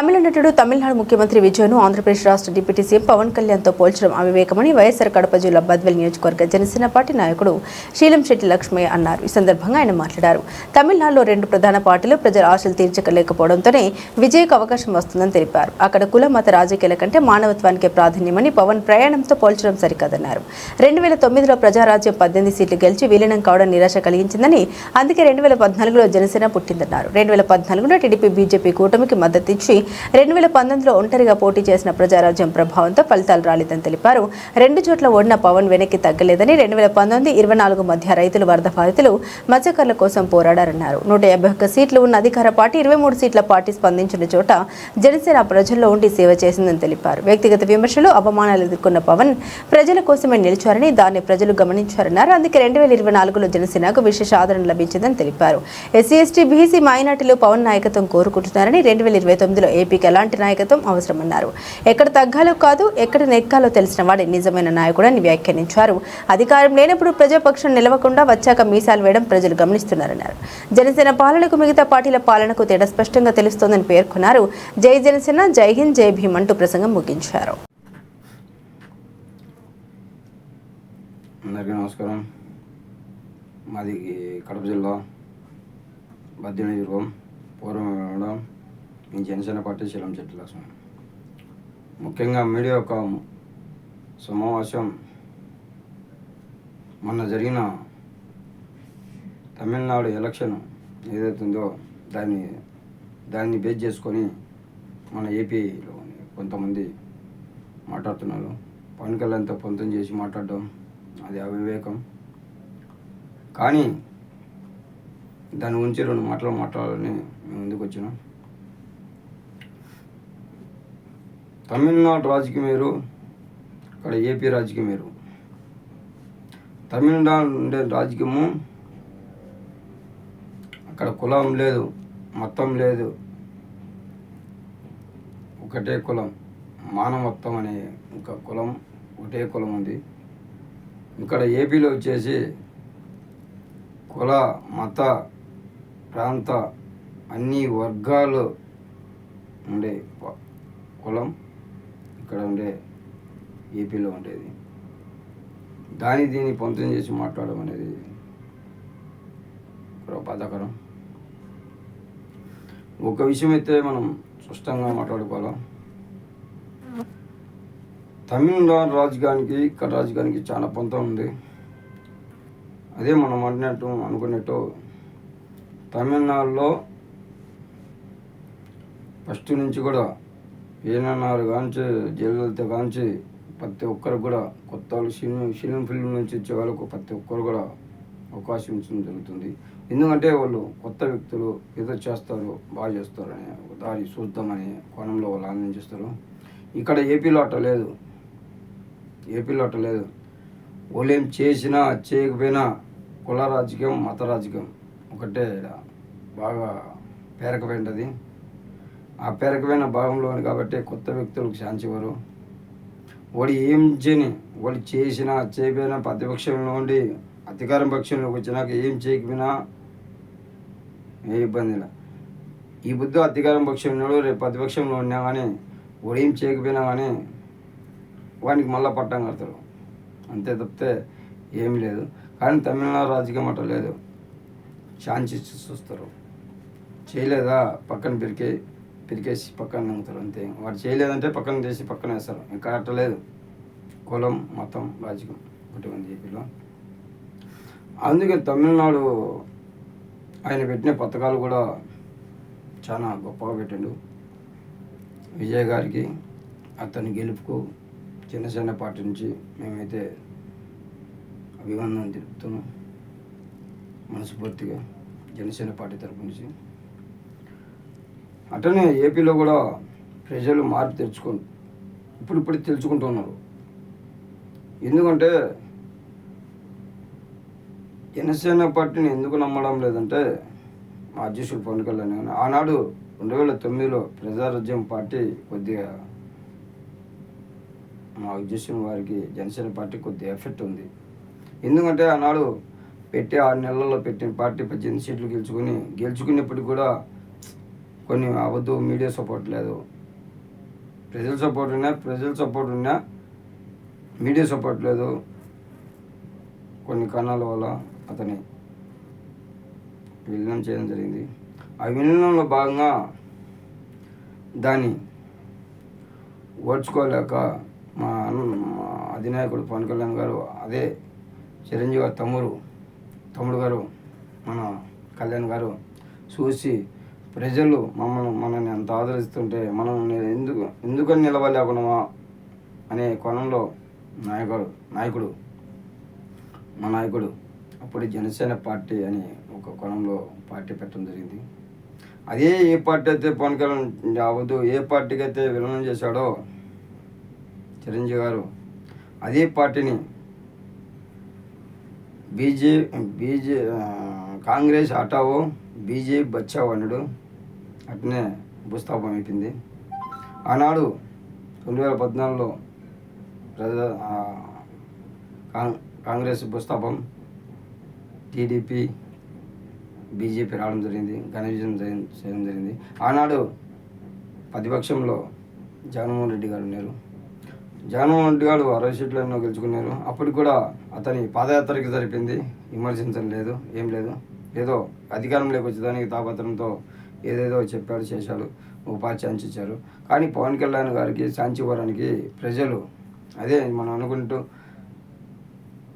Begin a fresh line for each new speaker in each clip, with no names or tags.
తమిళ నటుడు తమిళనాడు ముఖ్యమంత్రి విజయ్ను ఆంధ్రప్రదేశ్ రాష్ట్ర డిప్యూటీ సీఎం పవన్ కళ్యాణ్తో పోల్చడం అవివేకమని వైఎస్ఆర్ కడప జిల్లా బద్వేల్ నియోజకవర్గ జనసేన పార్టీ నాయకుడు శీలంశెట్టి లక్ష్మయ్య అన్నారు. ఈ సందర్భంగా ఆయన మాట్లాడారు. తమిళనాడులో 2 ప్రధాన పార్టీలు ప్రజల ఆశలు తీర్చలేకపోవడంతోనే విజయ్కు అవకాశం వస్తుందని తెలిపారు. అక్కడ కుల మత రాజకీయాల కంటే మానవత్వానికే ప్రాధాన్యమని పవన్ ప్రయాణంతో పోల్చడం సరికాదన్నారు. 2009లో ప్రజారాజ్యం 18 సీట్లు గెలిచి విలీనం కావడం నిరాశ కలిగించిందని, అందుకే 2014లో జనసేన పుట్టిందన్నారు. 2014లో టీడీపీ బీజేపీ కూటమికి మద్దతు ఇచ్చి 2019లో ఒంటరిగా పోటీ చేసిన ప్రజారాజ్యం ప్రభావంతో ఫలితాలు రాలేదని తెలిపారు. 2 చోట్ల ఓడిన పవన్ వెనక్కి తగ్గలేదని, 2019-24 మధ్య రైతులు, వరద బాధితులు, మత్స్యకారుల కోసం పోరాడారన్నారు. 151 సీట్లు ఉన్న అధికార పార్టీ 23 సీట్ల పార్టీ స్పందించిన చోట జనసేన ప్రజల్లో ఉండి సేవ చేసిందని తెలిపారు. వ్యక్తిగత విమర్శలు, అవమానాలు ఎదుర్కొన్న పవన్ ప్రజల కోసమే నిలిచారని, దాన్ని ప్రజలు గమనించారన్నారు. అందుకే 2024లో జనసేనకు విశేష ఆదరణ లభించిందని తెలిపారు. ఎస్సీ, ఎస్టీ, బీసీ, మైనార్టీలు పవన్ నాయకత్వం కోరుకుంటున్నారని, 2029లో ఏపీకి ఎలాంటి నాయకత్వం అవసరమన్నారు. ఎక్కడ తగ్గాలో కాదు, ఎక్కడ నెక్కాలో తెలిసిన వాడే నిజమైన నాయకుడని వ్యాఖ్యానించారు. అధికారం లేనప్పుడు ప్రజాపక్షం నిలవకుండా వచ్చాక మీసాలు వేయడం ప్రజలు గమనిస్తున్నారన్నారు. జనసేన పాలనకు మిగతా పార్టీల పాలనకు తేడా స్పష్టంగా తెలుస్తోందని పేర్కొన్నారు. జై జనసేన, జై హింద్, జై భీమ్ అంటూ ప్రసంగం ముగించారు.
అందరికీ నమస్కారం. మాది కడప జిల్లా బద్వేల్ నియోజకవర్గం పూర్వం. నేను జనసేన పార్టీ శీలంశెట్టి లక్ష్మయ్య. ముఖ్యంగా మీడియా యొక్క సమావేశం మొన్న జరిగిన తమిళనాడు ఎలక్షన్ ఏదైతుందో దాన్ని బేస్ చేసుకొని మన ఏపీలో కొంతమంది మాట్లాడుతున్నారు. పవన్ కళ్యాణ్తో పొంతం చేసి మాట్లాడడం అది అవివేకం. కానీ దాని గురించి 2 మాటలు మాట్లాడాలని మేము ముందుకు వచ్చినాం. తమిళనాడు రాజకీయం వేరు, ఇక్కడ ఏపీ రాజకీయం వేరు. తమిళనాడు ఉండే రాజకీయము అక్కడ కులం లేదు, మతం లేదు, ఒకటే కులం, మానవత్వం అనే ఒక కులం, ఒకటే కులం ఉంది. ఇక్కడ ఏపీలో వచ్చేసి కుల, మత, ప్రాంత అన్ని వర్గాలు ఉండే కులం ఇక్కడ ఉండే ఏపీలో ఉండేది. దీన్ని పొంతం చేసి మాట్లాడడం అనేది బాధాకరం. ఒక విషయం అయితే మనం స్పష్టంగా మాట్లాడుకోవాలి. తమిళనాడు రాజకీయానికి ఇక్కడ రాజకీయానికి చాలా పొంతం ఉంది. అదే మనం అనుకున్నట్టు తమిళనాడులో ఫస్ట్ నుంచి కూడా ఏఎన్ఆర్ కాంచి, జయలలిత కాంచి ప్రతి ఒక్కరికి కూడా కొత్త వాళ్ళు ఫిల్మ్ నుంచి వచ్చే వాళ్ళకు ప్రతి ఒక్కరు కూడా అవకాశం ఇచ్చడం జరుగుతుంది. ఎందుకంటే వాళ్ళు కొత్త వ్యక్తులు ఏదో చేస్తారు, బాగా చేస్తారు అనే దారి చూద్దామనే కోణంలో వాళ్ళు ఆలోచిస్తారు. ఇక్కడ ఏపీలో అట్ట లేదు. వాళ్ళు ఏం చేసినా చేయకపోయినా కుల రాజకీయం, మత రాజకీయం ఒకటే బాగా పేరకపోయింది. ఆ పేరకమైన భాగంలోని కాబట్టి కొత్త వ్యక్తులకు ఛాన్స్ ఇవ్వరు. వాడు ఏం చేయని, వాళ్ళు చేసినా చేయకపోయినా ప్రతిపక్షంలో ఉండి అధికారం పక్షంలోకి వచ్చినాక ఏం చేయకపోయినా ఏ ఇబ్బంది లేదు. ఈ బుద్ధి అధికారం పక్షంలో రేపు ప్రతిపక్షంలో ఉన్నా కానీ వాడు ఏం చేయకపోయినా కానీ వానికి మళ్ళీ పట్టం కడతారు, అంతే తప్పితే ఏం లేదు. కానీ తమిళనాడు రాజకీయం అట్ట లేదు. ఛాన్స్ ఇచ్చి చూస్తారు. చేయలేదా పక్కన పిరికేసి పక్కన నమ్ముతారు, అంతే. వాడు చేయలేదంటే పక్కన చేసి పక్కన వేస్తారు. ఇక్కడ అట్ట లేదు. కులం, మతం, రాజకీయం ఒకటి ఉంది ఏపీలో. అందుకే తమిళనాడు ఆయన పెట్టిన పథకాలు కూడా చాలా గొప్పగా పెట్టిండు. విజయ్ గారికి, అతని గెలుపుకు జనసేన పార్టీ నుంచి మేమైతే అభివందనం తెలుపుతున్నాం మనస్ఫూర్తిగా జనసేన పార్టీ తరపు నుంచి. అట్లనే ఏపీలో కూడా ప్రజలు మార్పు ఇప్పుడు తెలుసుకుంటున్నారు. ఎందుకంటే జనసేన పార్టీని ఎందుకు నమ్మడం లేదంటే మా అధ్యక్షుడు పవన్ కళ్యాణ్ కానీ ఆనాడు 2009లో ప్రజారాజ్యం పార్టీ కొద్దిగా మా అధ్యక్షుని వారికి జనసేన పార్టీ కొద్దిగా ఎఫెక్ట్ ఉంది. ఎందుకంటే ఆనాడు 6 నెలల్లో పెట్టిన పార్టీ 18 సీట్లు గెలుచుకున్నప్పటికీ కూడా కొన్ని అవద్దు, మీడియా సపోర్ట్ లేదు. ప్రజల సపోర్ట్ ఉన్నా మీడియా సపోర్ట్ లేదు. కొన్ని కారణాల వల్ల అతని విలీనం చేయడం జరిగింది. ఆ విలీనంలో భాగంగా దాన్ని ఓడ్చుకోలేక మా అధినాయకుడు పవన్ కళ్యాణ్ గారు, అదే చిరంజీవి గారు తమ్ముడు గారు మన కళ్యాణ్ గారు చూసి ప్రజలు మనల్ని అంత ఆదరిస్తుంటే మనం ఎందుకని నిలవలేకున్నామా అనే కోణంలో మా నాయకుడు అప్పుడు జనసేన పార్టీ అని ఒక కోణంలో పార్టీ పెట్టడం జరిగింది. అదే ఏ పార్టీ అయితే పవన్ కళ్యాణ్ అవద్దు, ఏ పార్టీకి అయితే విలీనం చేశాడో చిరంజీవి గారు, అదే పార్టీని కాంగ్రెస్ హటావో బీజేపీ బచావో అన్నాడు. అట్నే భూస్థాపం అయిపోయింది. ఆనాడు 2014లో కాంగ్రెస్ భూస్థాపం, టీడీపీ బీజేపీ రావడం జరిగింది, ఘన విజయం చేయడం జరిగింది. ఆనాడు ప్రతిపక్షంలో జగన్మోహన్ రెడ్డి గారు ఉన్నారు. జగన్మోహన్ రెడ్డి గారు 60 సీట్లు ఎన్నో గెలుచుకున్నారు. అప్పటికి కూడా అతని పాదయాత్రకి సరిపోయింది, విమర్శించడం లేదు, ఏం లేదు. ఏదో అధికారంలోకి వచ్చేదానికి తాపత్రంతో ఏదేదో చెప్పాడు, చేశాడు, ఉపాధి చాంచిచ్చారు. కానీ పవన్ కళ్యాణ్ గారికి చాంచివ్వడానికి ప్రజలు అదే మనం అనుకుంటూ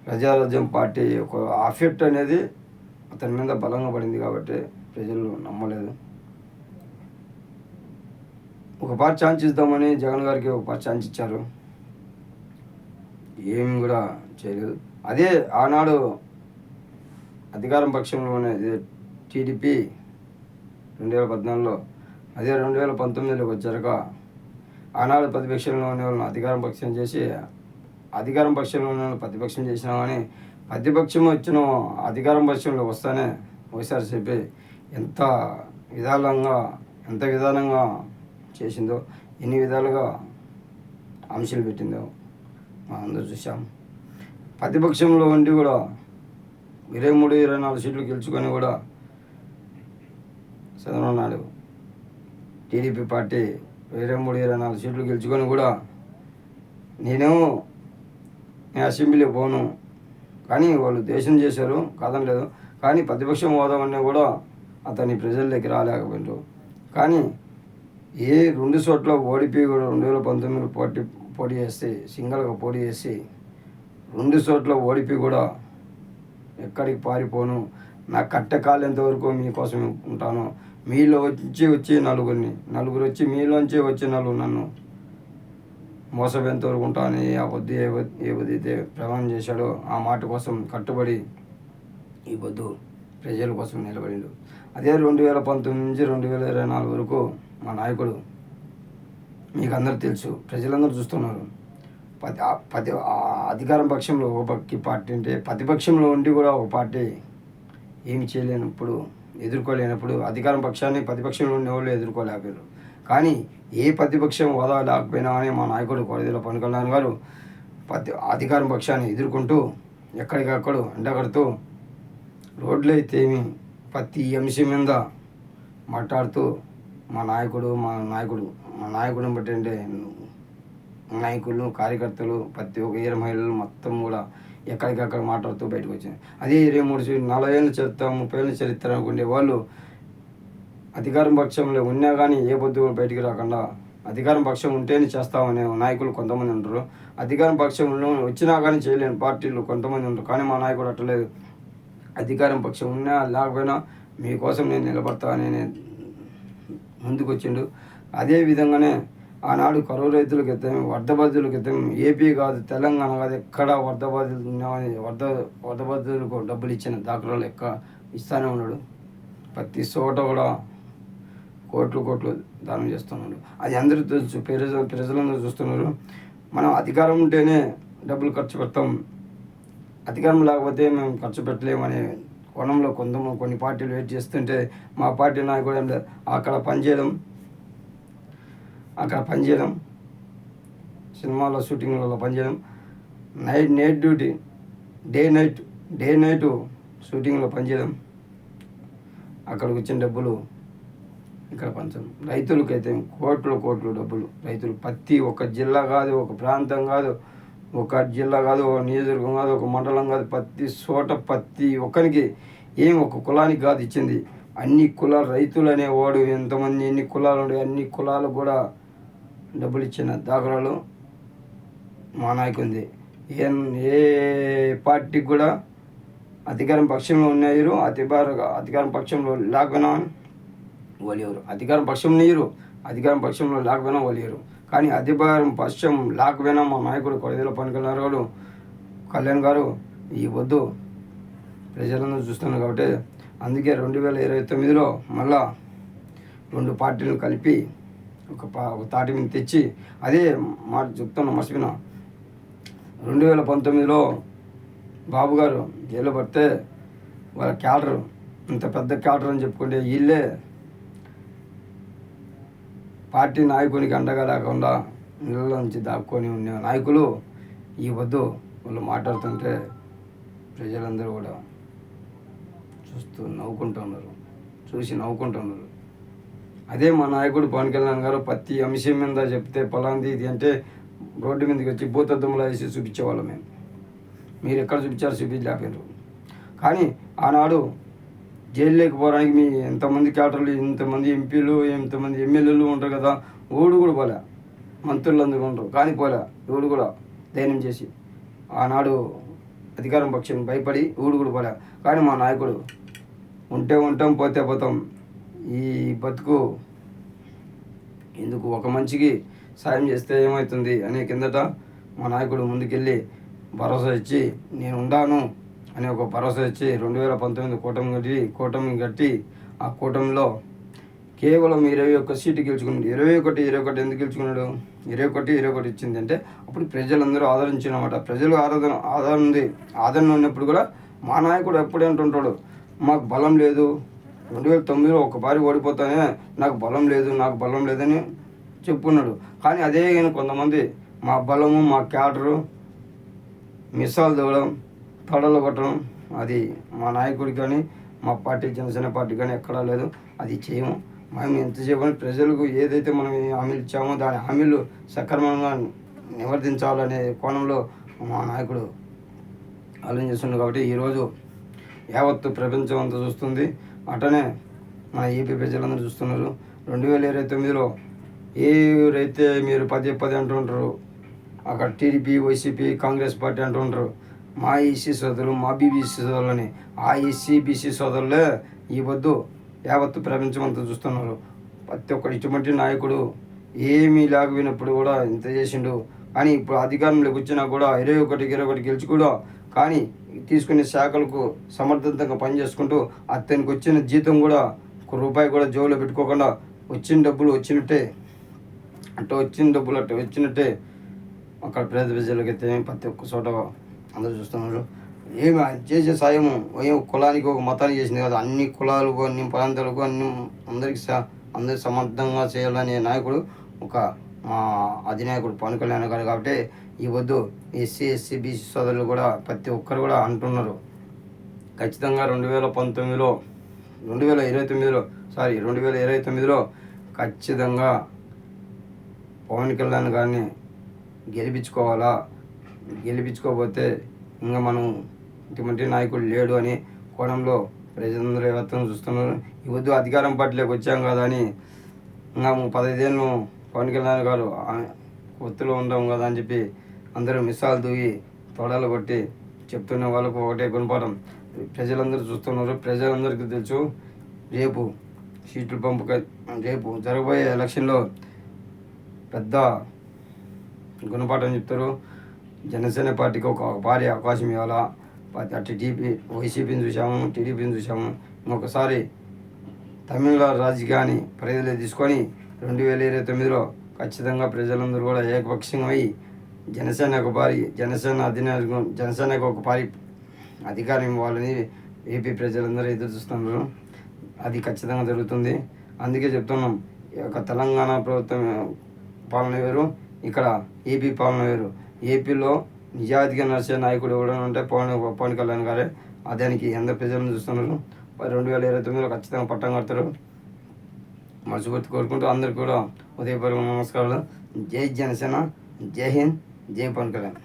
ప్రజారాజ్యం పార్టీ ఒక అఫెక్ట్ అనేది అతని మీద బలంగా పడింది కాబట్టి ప్రజలు నమ్మలేదు. ఒక పార్టీ ఛాన్స్ ఇద్దామని జగన్ గారికి ఒక పార్టీ ఛాన్స్ ఇచ్చారు, ఏమి కూడా చేయలేదు. అదే ఆనాడు అధికారం పక్షంలోనే టీడీపీ 2014లో, అదే 2019లోకి వచ్చాక ఆనాడు ప్రతిపక్షంలో ఉన్న వాళ్ళని అధికారం పక్షం చేసి, అధికారం పక్షంలో ఉన్న వాళ్ళని ప్రతిపక్షం చేసినా కానీ ప్రతిపక్షం వచ్చిన అధికారం పక్షంలో వస్తానే వైఎస్ఆర్సీపీ ఎంత విధానంగా చేసిందో, ఎన్ని విధాలుగా ఆంక్షలు పెట్టిందో మనం అందరూ చూసాం. ప్రతిపక్షంలో ఉండి కూడా 23-24 సీట్లు గెలుచుకొని కూడా చంద్రబాబు నాయుడు టీడీపీ పార్టీ 23-24 సీట్లు గెలుచుకొని కూడా నేను అసెంబ్లీకి పోను, కానీ వాళ్ళు దేశం చేశారు కాదనలేదు, కానీ ప్రతిపక్షం హోదామన్నా కూడా అతని ప్రజల్లోకి రాలేకపోయారు. కానీ ఏ 2 చోట్ల ఓడిపోయి కూడా 2019 పోటీ చేసి సింగల్గా పోటీ చేసి 2 చోట్ల ఓడిపోయి కూడా ఎక్కడికి పారిపోను, నా కట్టెకాలేంత వరకు మీకోసం ఉంటాను, మీలో వచ్చి నలుగురు వచ్చి మీలోంచి వచ్చి నన్ను మోసపోయేంత వరకు ఉంటాను, ఏ బుద్ధి ప్రమాణం చేశాడో ఆ మాట కోసం కట్టుబడి ఈ పొద్దు ప్రజల కోసం నిలబడిండు. అదే 2019 నుంచి 2024 వరకు మా నాయకుడు, మీకు అందరూ తెలుసు, ప్రజలందరూ చూస్తున్నారు. అధికారం పక్షంలో ఒక పార్టీ ఉంటే ప్రతిపక్షంలో ఉండి కూడా ఒక పార్టీ ఏమి చేయలేనప్పుడు, ఎదుర్కోలేనప్పుడు అధికారం పక్షాన్ని ప్రతిపక్షంలో ఉండే వాళ్ళు ఎదుర్కోలేకపోయారు. కానీ ఏ ప్రతిపక్షం హోదా లేకపోయినా అని మా నాయకుడు కొరదేల పవన్ కళ్యాణ్ గారు అధికారం పక్షాన్ని ఎదుర్కొంటూ ఎక్కడికక్కడ ఎండగడుతూ రోడ్లు అయితే ఏమి ప్రతి అంశం మీద మాట్లాడుతూ మా నాయకుడిని బట్టి అంటే నాయకులు, కార్యకర్తలు, ప్రతి ఒక్క 20 మహిళలు మొత్తం కూడా ఎక్కడికక్కడ మాట్లాడుతూ బయటకు వచ్చింది. అదే 40 ఏళ్ళ చరిత్ర, 30 ఏళ్ళ చరిత్ర అనుకుంటే వాళ్ళు అధికారం పక్షంలో ఉన్నా కానీ ఏ పొద్దు బయటికి రాకుండా అధికారం పక్షం ఉంటేనే చేస్తామనే నాయకులు కొంతమంది ఉంటారు. అధికారం పక్షంలో వచ్చినా కానీ చేయలేని పార్టీలు కొంతమంది ఉంటారు. కానీ మా నాయకుడు అట్టలేదు. అధికారం పక్షం ఉన్నా లేకపోయినా మీకోసం నేను నిలబడతా అని ముందుకు వచ్చిండు. అదే విధంగానే ఆనాడు కరువు రైతులకు ఎత్తాం, వరద బాధితులకు ఎత్తాం. ఏపీ కాదు, తెలంగాణ కాదు, ఎక్కడ వరద బాధితులకు డబ్బులు ఇచ్చిన దాఖలాలు ఇస్తూనే ఉన్నాడు. ప్రతి చోట కూడా కోట్లు దానం చేస్తున్నాడు. అది అందరూ తెలుసు, ప్రజలందరూ చూస్తున్నారు. మనం అధికారం ఉంటేనే డబ్బులు ఖర్చు పెడతాం, అధికారం లేకపోతే మేము ఖర్చు పెట్టలేమనే కోణంలో కొన్ని పార్టీలు వెయిట్ చేస్తుంటే మా పార్టీ నాయకుడు ఏం లేదు, అక్కడ పనిచేయడం, సినిమాలో షూటింగ్లలో పనిచేయడం, నైట్ డ్యూటీ, డే నైట్ షూటింగ్లో పనిచేయడం, అక్కడికి వచ్చిన డబ్బులు ఇక్కడ పంచం. రైతులకైతే కోట్లు డబ్బులు. రైతులు ప్రతి ఒక్క జిల్లా కాదు, ఒక ప్రాంతం కాదు, ఒక జిల్లా కాదు, ఒక నియోజకవర్గం కాదు, ఒక మండలం కాదు, ప్రతి చోట ప్రతి ఒక్కరికి ఒక కులానికి కాదు ఇచ్చింది, అన్ని కులాలు. రైతులు అనేవాడు ఎంతమంది ఎన్ని కులాలు ఉండే అన్ని కులాలకు కూడా డబ్బులు ఇచ్చిన దాఖలాలు మా నాయకుంది. ఏ పార్టీకి కూడా అధికారం పక్షంలో ఉన్నారు, అధికారం పక్షంలో లేకపోయినా వాళ్ళు అధికారం పక్షంలో లేకపోయినా వాళ్ళు. కానీ అధికారం పక్షం లేకపోయినా మా నాయకుడు కొడదేల పవన్ కళ్యాణ్ గారు ఈ వద్దు ప్రజలందరూ చూస్తున్నారు. కాబట్టి అందుకే 2029లో మళ్ళా 2 పార్టీలను కలిపి ఒక తాటి మీద తెచ్చి, అదే మాట చెప్తున్నా మర్చిపోయినా, 2019లో బాబు గారు జైలు పడితే వాళ్ళ క్యాడర్ ఇంత పెద్ద క్యాడర్ అని చెప్పుకుంటే వీళ్ళే పార్టీ నాయకునికి అండగా లేకుండా నీళ్ళ నుంచి దాక్కొని ఉన్న నాయకులు ఈ వద్దు వాళ్ళు మాట్లాడుతుంటే ప్రజలందరూ కూడా చూసి నవ్వుకుంటున్నారు. అదే మా నాయకుడు పవన్ కళ్యాణ్ గారు ప్రతి అంశం మీద చెప్తే పలాంది ఇది అంటే రోడ్డు మీదకి వచ్చి భూతద్దంలో వేసి చూపించేవాళ్ళం. మీరు ఎక్కడ చూపించలేకపోయినారు. కానీ ఆనాడు జైలు లేకపోవడానికి మీ ఎంతమంది క్యాడర్లు, ఇంతమంది ఎంపీలు, ఎంతమంది ఎమ్మెల్యేలు ఉంటారు కదా, ఊడు కూడా పోలే, మంత్రులందరూ ఉంటారు కానీ పోలే, ఊడు కూడా ధైర్యం చేసి ఆనాడు అధికారం పక్షం భయపడి ఊడు కూడా పోలే. కానీ మా నాయకుడు ఉంటే ఉంటాం, పోతే పోతాం, ఈ బతుకు ఎందుకు, ఒక మంచికి సాయం చేస్తే ఏమవుతుంది అనే కిందట మా నాయకుడు ముందుకెళ్ళి భరోసా ఇచ్చి నేను ఉండాను అనే ఒక భరోసా ఇచ్చి 2019 కూటమి కట్టి ఆ కూటమిలో కేవలం 21 సీటు గెలుచుకున్నాడు. 21 ఎందుకు గెలుచుకున్నాడు? 21 ఇచ్చింది అంటే అప్పుడు ప్రజలందరూ ఆదరించినమాట. ప్రజలు ఆదరణ ఉన్నప్పుడు కూడా మా నాయకుడు ఎప్పుడే అంటుంటాడు, మాకు బలం లేదు, 2009లో ఒకసారి ఓడిపోతానే నాకు బలం లేదని చెప్పుకున్నాడు. కానీ అదే కొంతమంది మా బలము, మా క్యాడరు మిస్సాలు తవ్వడం, తొడలు కొట్టడం, అది మా నాయకుడికి కానీ మా పార్టీ జనసేన పార్టీ కానీ ఎక్కడా లేదు. అది చేయము. మేము ఎంతసేపు ప్రజలకు ఏదైతే మనం హామీలు ఇచ్చామో దాని హామీలు సక్రమంగా నివర్తించాలనే కోణంలో మా నాయకుడు ఆలోచన చేస్తున్నాడు. కాబట్టి ఈరోజు యావత్తు ప్రపంచం అంతా చూస్తుంది, అటనే మన ఏపీ ప్రజలందరూ చూస్తున్నారు. 2029లో ఎవరైతే మీరు పదే అంటుంటారు, అక్కడ టీడీపీ, వైసీపీ, కాంగ్రెస్ పార్టీ అంటుంటారు, మా ఈసీ సోదరులు, మా బీబీసీ సోదరులని, ఆ ఈసీ బీసీ సోదరులే ఈ వద్దు యావత్తు ప్రపంచం అంతా చూస్తున్నారు. ప్రతి ఒక్కరు ఇటువంటి నాయకుడు ఏమీ లేకపోయినప్పుడు కూడా ఇంత చేసిండు. కానీ ఇప్పుడు అధికారంలోకి వచ్చినా కూడా 21 గెలిచి కూడా కానీ తీసుకునే శాఖలకు సమర్థవంతంగా పనిచేసుకుంటూ అతనికి వచ్చిన జీతం కూడా ₹1 కూడా జోబులో పెట్టుకోకుండా వచ్చిన డబ్బులు వచ్చినట్టే అక్కడ పేద ప్రజలకైతే ప్రతి ఒక్క చోట అందరూ చూస్తున్నారు. ఏమి చేసే సాయము కులానికి ఒక మతానికి చేసింది కాదు, అన్ని కులాలకు, అన్ని ప్రాంతాలకు, అందరికి సమర్థంగా చేయాలనే నాయకుడు మా అధినాయకుడు పవన్ కళ్యాణ్ గారు. కాబట్టి ఈ వద్దు ఎస్సీ, ఎస్సీ, బీసీ సోదరులు కూడా ప్రతి ఒక్కరు కూడా అంటున్నారు, ఖచ్చితంగా 2029లో ఖచ్చితంగా పవన్ కళ్యాణ్ గారిని గెలిపించుకోవాలా, గెలిపించుకోకపోతే ఇంకా మనం ఇటువంటి నాయకుడు లేడు అని కోణంలో ప్రజలందరూ ఎవరితో చూస్తున్నారు. ఈ వద్దు అధికారం పార్టీలోకి వచ్చాం కదా అని ఇంకా 15 ఏళ్ళు పవన్ కళ్యాణ్ గారు ఒత్తులో ఉంటాం కదా అని చెప్పి అందరూ మిస్సాలు దూగి తొడలు కొట్టి చెప్తున్న వాళ్ళకు ఒకటే గుణపాఠం ప్రజలందరూ చూస్తున్నారు. ప్రజలందరికీ తెలుసు రేపు సీట్లు రేపు జరగబోయే ఎలక్షన్లో పెద్ద గుణపాఠం చెప్తారు. జనసేన పార్టీకి ఒక భారీ అవకాశం ఇవ్వాలా. అటు వైసీపీని చూసాము, టీడీపీని చూసాము. ఇంకొకసారి తమిళనాడు రాజకీయాన్ని పరిధిలో తీసుకొని 2029లో ఖచ్చితంగా ప్రజలందరూ కూడా ఏకపక్షంగా అయి జనసేనకు ఒక భారీ అధికారం ఇవ్వాలని ఏపీ ప్రజలందరూ ఎదురు చూస్తున్నారు. అది ఖచ్చితంగా జరుగుతుంది. అందుకే చెప్తున్నాం, ఈ యొక్క తెలంగాణ ప్రభుత్వం పాలన వేరు, ఇక్కడ ఏపీ పాలన వేరు. ఏపీలో నిజాయితీగా నడిచే నాయకుడు ఎవరైనా ఉంటే పవన్ కళ్యాణ్ గారే. దానికి అందరు ప్రజలను చూస్తున్నారు. 2029లో ఖచ్చితంగా పట్టం కడతారు. మనస్ఫూర్తి కోరుకుంటూ అందరికీ కూడా ఉదయపూర్వక నమస్కారాలు. జై జనసేన, జై హింద్, జై పవన్ కళ్యాణ్.